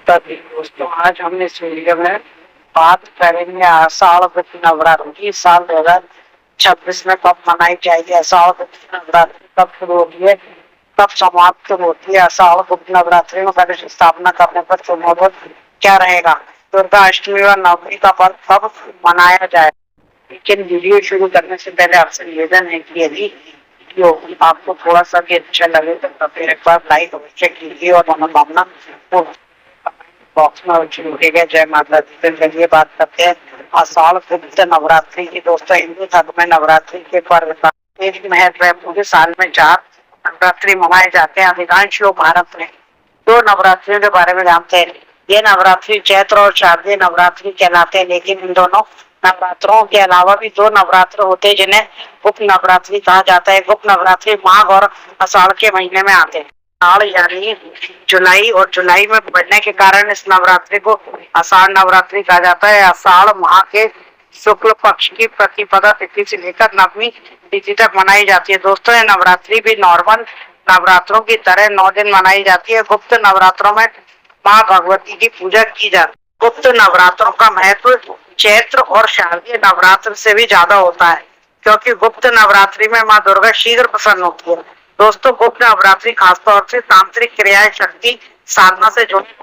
तो दोस्तों आज हम इस वीडियो में बात करेंगे आषाढ़ वृत नवरात्र की। साल 2026 में कब मनाई जाएगी आषाढ़ वृत नवरात्रि, कब शुरू होती है, कब समाप्त होती है। आषाढ़ वृत नवरात्रि में कलश स्थापना करने पर शुभ मुहूर्त क्या रहेगा, दुर्गा अष्टमी व नवमी का पर्व कब मनाया जाए। लेकिन वीडियो शुरू करने से पहले आपसे निवेदन है कि यदि वीडियो आपको थोड़ा सा भी अच्छा लगे तो फिर एक बार लाइक अवश्य कीजिए और मनोकामना बॉक्स में अवश्य लिखिएगा। जय माता दी। तो चलिए बात करते हैं आषाढ़ वृत नवरात्रि की। दोस्तों हिंदू धर्म में नवरात्रि के पर्व का एक महत्व है। पूरे साल में 4 नवरात्रि मनाए जाते हैं। अधिकांश लोग भारत में 2 नवरात्रियों के बारे में जानते हैं। ये नवरात्रि चैत्र और शारदीय नवरात्रि कहलाते हैं। लेकिन इन दोनों नवरात्रों के अलावा भी 2 नवरात्र होते हैं जिन्हें गुप्त नवरात्रि कहा जाता है। गुप्त नवरात्रि माघ और आषाढ़ के महीने में आते हैं। आषाढ़ यानी जुलाई, और जुलाई में बढ़ने के कारण इस नवरात्रि को आषाढ़ नवरात्रि कहा जाता है। आषाढ़ माह के शुक्ल पक्ष की प्रतिपदा तिथि से लेकर नवमी तिथि तक मनाई जाती है। दोस्तों ये नवरात्रि भी नॉर्मल नवरात्रों की तरह 9 दिन मनाई जाती है। गुप्त नवरात्रों में माँ भगवती की पूजा की जाती है। गुप्त नवरात्रों का महत्व चैत्र और शारदीय नवरात्र से भी ज्यादा होता है, क्योंकि गुप्त नवरात्रि में माँ दुर्गा शीघ्र प्रसन्न होती है। दोस्तों गुप्त नवरात्रि खासतौर से तांत्रिक क्रियाएं, शक्ति साधना से जुड़ी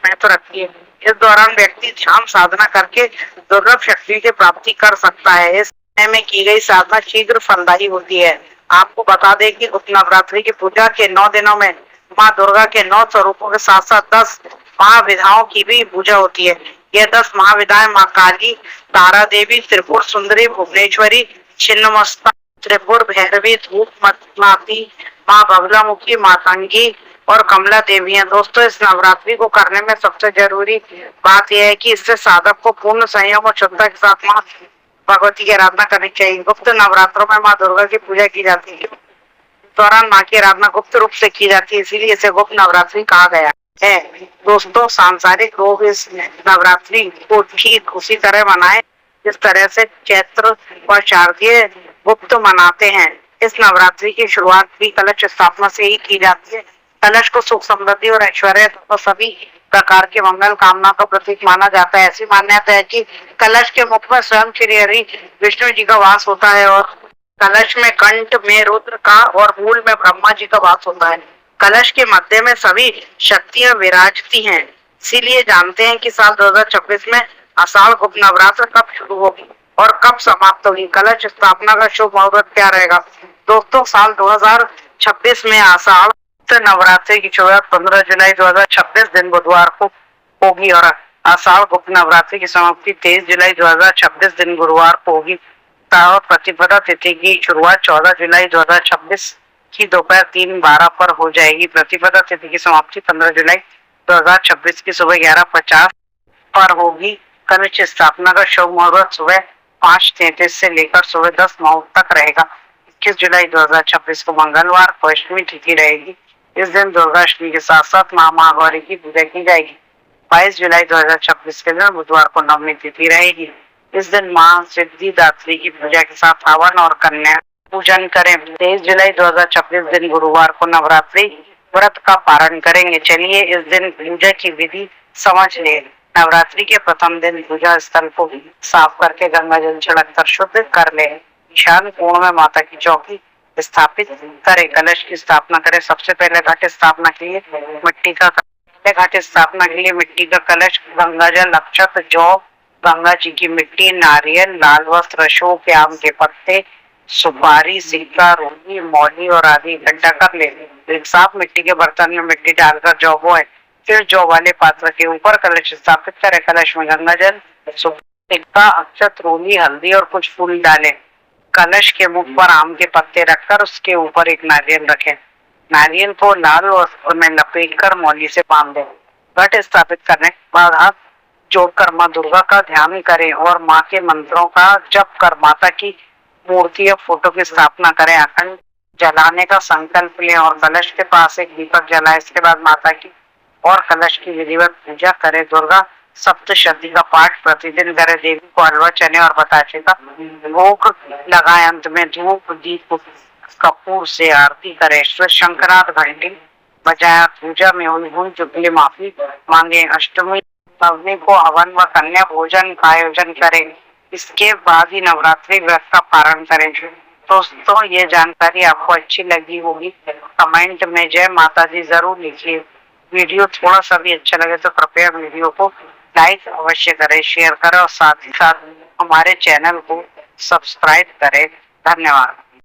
महत्व रखती है। इस दौरान व्यक्ति ध्यान साधना करके दुर्लभ शक्ति की प्राप्ति कर सकता है। इस समय में की गई साधना शीघ्र फलदायी होती है। आपको बता दें कि गुप्त नवरात्रि की पूजा के 9 दिनों में माँ दुर्गा के 9 स्वरूपों के साथ साथ 10 महाविधाओं की भी पूजा होती है। यह 10 महाविधाएं माँ काली, तारा देवी, त्रिपुर सुंदरी, भुवनेश्वरी, छिन्नमस्ता, त्रिपुर भैरवी, धूप माती, माँ बगलामुखी, मातंगी और कमला देवी हैं। दोस्तों इस नवरात्रि को करने में सबसे जरूरी बात यह है कि इससे साधक को पूर्ण संयम और श्रद्धा के साथ माँ भगवती की आराधना करनी चाहिए। गुप्त नवरात्रों में माँ दुर्गा की पूजा की जाती है। इस दौरान माँ की आराधना गुप्त रूप से की जाती है, इसीलिए इसे गुप्त नवरात्रि कहा गया है। दोस्तों सांसारिक लोग इस नवरात्रि को ठीक उसी तरह मनाए जिस तरह से चैत्र और शारदीय गुप्त मनाते हैं। इस नवरात्रि की शुरुआत भी कलश स्थापना से ही की जाती है। कलश को सुख समृद्धि और ऐश्वर्य तथा सभी प्रकार के मंगल कामना का प्रतीक माना जाता है। ऐसी मान्यता है कि कलश के मुख में स्वयं श्री हरि विष्णु जी का वास होता है और कलश में कंठ में रुद्र का और मूल में ब्रह्मा जी का वास होता है। कलश के मध्य में सभी शक्तियां विराजती हैं। इसीलिए जानते हैं कि साल 2026 में आषाढ़ गुप्त नवरात्र कब शुरू होगी और कब समाप्त होगी। कलश स्थापना का शुभ मुहूर्त क्या रहेगा। दोस्तों साल 2026 में आषाढ़ नवरात्रि की शुरुआत 15 जुलाई 2026 दिन बुधवार को होगी और आषाढ़ गुप्त नवरात्रि की समाप्ति 23 जुलाई 2026 दिन गुरुवार को होगी। प्रतिपदा तिथि की शुरुआत 14 जुलाई 2026 की दोपहर 3:12 पर हो जाएगी। प्रतिपदा तिथि की समाप्ति 15 जुलाई 2026 की सुबह 11:50 पर होगी। कलश स्थापना का शुभ मुहूर्त सुबह 5:33 से लेकर सुबह 10:09 तक रहेगा। 21 जुलाई 2026 को मंगलवार को अष्टमी तिथि रहेगी। इस दिन दुर्गा अष्टमी के साथ साथ माँ महागौरी की पूजा की जाएगी। 22 जुलाई 2026 के दिन बुधवार को नवमी तिथि रहेगी। इस दिन माँ सिद्धिदात्री की पूजा के साथ हवन और कन्या पूजन करें। 23 जुलाई 2026 दिन गुरुवार को नवरात्रि व्रत का पारण करेंगे। चलिए इस दिन पूजा की विधि समझ ले। नवरात्रि के प्रथम दिन पूजा स्थल को साफ करके गंगा जल छिड़क कर शुद्ध कर ले। ईशान कोण में माता की चौकी स्थापित करें। कलश की स्थापना करें। सबसे पहले घट स्थापना के लिए मिट्टी का कलश, गंगा जल, अक्षत, जौ, गंगा जी की मिट्टी, नारियल, लाल वस्त्र, अशोक, आम के पत्ते, सुपारी, सिक्का, रोली, मौली और आदि इकट्ठा कर ले। एक साफ मिट्टी के बर्तन में मिट्टी डालकर जौ बोए। फिर जौ वाले पात्र के ऊपर कलश स्थापित करें। कलश में गंगा जल, सिक्का, अक्षत, रोली, हल्दी और कुछ फूल डालें। कलश के मुख पर आम के पत्ते रखकर उसके ऊपर एक नारियल रखें। नारियल को लाल वस्त्र में लपेटकर मौली से बांध दें। घट स्थापित करने के बाद हाथ जोड़कर माँ दुर्गा का ध्यान करें और माँ के मंत्रों का जप कर माता की मूर्ति या फोटो की स्थापना करें। अखंड जलाने का संकल्प लें और कलश के पास एक दीपक जलाएं। इसके बाद माता की और कलश की विधिवत पूजा करें। दुर्गा सप्तशती का पाठ प्रतिदिन करें। देवी को हलवा, चने और बताशे का भोग लगाए। अंत में धूप, दीप, कपूर से आरती करें। शंखनाद घंटी बजाय पूजा में उन्होंने चुगली माफी मांगे। अष्टमी नवमी को हवन व कन्या भोजन का आयोजन करें। इसके बाद ही नवरात्रि व्रत का पारण करें। दोस्तों, ये जानकारी आपको अच्छी लगी होगी, कमेंट में जय माता दी जरूर लिखिए। वीडियो थोड़ा सा भी अच्छा लगे तो कृपया वीडियो को लाइक अवश्य करें, शेयर करें और साथ ही साथ हमारे चैनल को सब्सक्राइब करें। धन्यवाद।